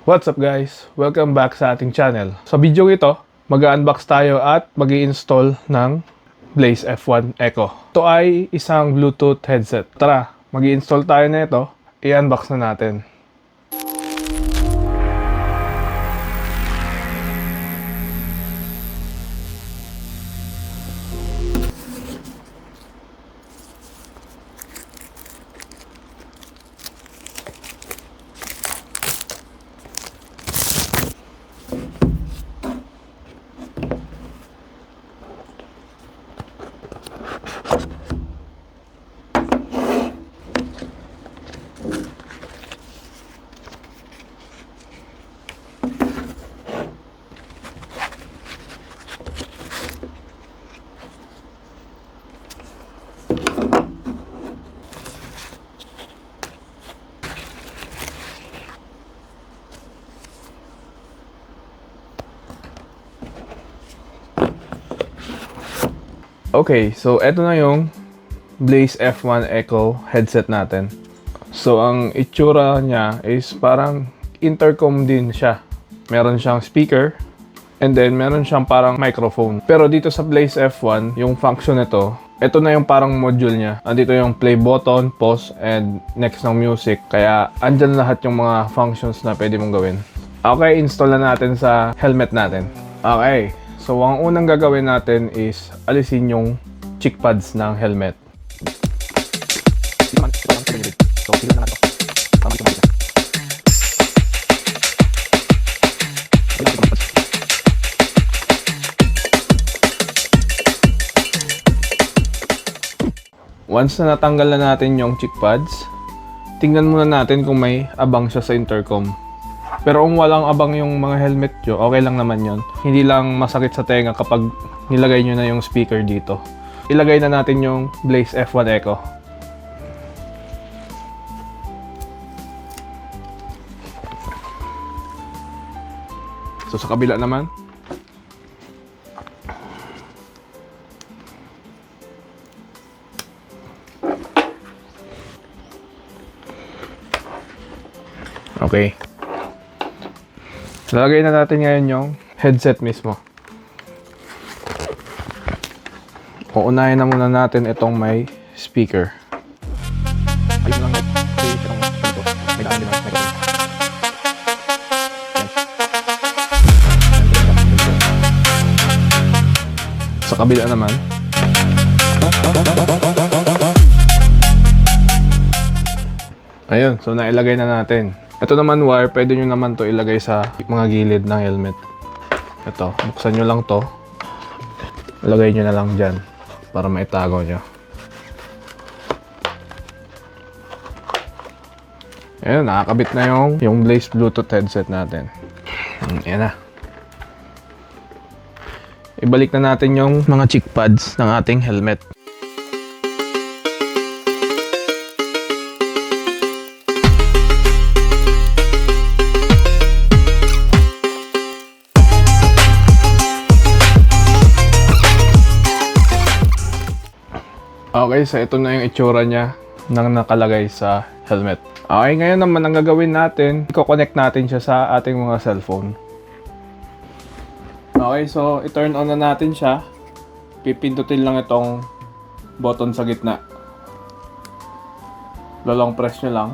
What's up guys? Welcome back sa ating channel. Sa video ito, mag-unbox tayo at mag-i-install ng Blaze F1 Echo. Ito ay isang Bluetooth headset. Tara, mag-i-install tayo na ito. I-unbox na natin. Okay, so eto na yung Blaze F1 Echo headset natin. So ang itsura niya is parang intercom din siya. Meron siyang speaker and then meron siyang parang microphone. Pero dito sa Blaze F1, yung function nito, ito na yung parang module niya. Andito yung play button, pause, and next ng music. Kaya andyan lahat yung mga functions na pwede mong gawin. Okay, install na natin sa helmet natin. Okay. So, ang unang gagawin natin is alisin yung cheek pads ng helmet. Once na natanggal na natin yung cheek pads, tingnan muna natin kung may abang siya sa intercom. Pero kung walang abang yung mga helmet nyo, okay lang naman yon. Hindi lang masakit sa tenga kapag nilagay nyo na yung speaker dito. Ilagay na natin yung Blaze F1 Echo. So sa kabila naman. Okay. Lalagay na natin ngayon yung headset mismo. Uunahin na muna natin itong may speaker. Sa kabila naman. Ayun, so nailagay na natin. Ito naman wire, pwede nyo naman to ilagay sa mga gilid ng helmet. Ito, buksan nyo lang to. Ilagay nyo na lang dyan para maitago nyo. Ayan, nakakabit na yung Blaze Bluetooth headset natin. Ayan na. Ibalik na natin yung mga cheek pads ng ating helmet. Okay, so ito na yung itsura niya nang nakalagay sa helmet. Okay, ngayon naman ang gagawin natin, i-connect natin siya sa ating mga cellphone. Okay, so i-turn on na natin siya. Pipindutin lang itong button sa gitna. Long press nyo lang.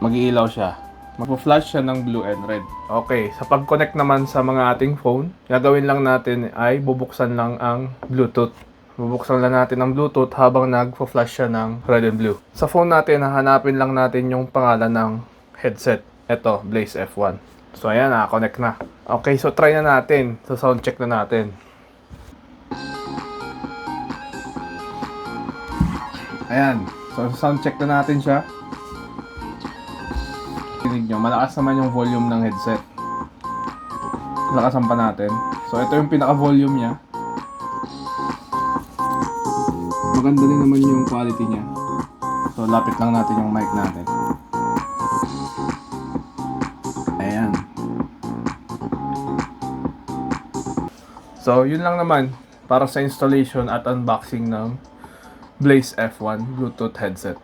Mag-iilaw siya. Magpo-flash siya ng blue and red. Okay, sa pag-connect naman sa mga ating phone, gagawin lang natin ay bubuksan lang ang Bluetooth. Bubuksan lang natin ang Bluetooth habang nagpo-flash siya ng red and blue. Sa phone natin, hahanapin lang natin yung pangalan ng headset. Ito, Blaze F1. So ayan, naka-connect na. Okay, so try na natin. So sound check na natin. Ayan, so sound check na natin siya. Tinig nyo, malakas naman yung volume ng headset. Lakasan pa natin. So ito yung pinaka-volume niya. Maganda din naman yung quality niya. So lapit lang natin yung mic natin. Ayan. So yun lang naman para sa installation at unboxing ng Blaze F1 Bluetooth headset.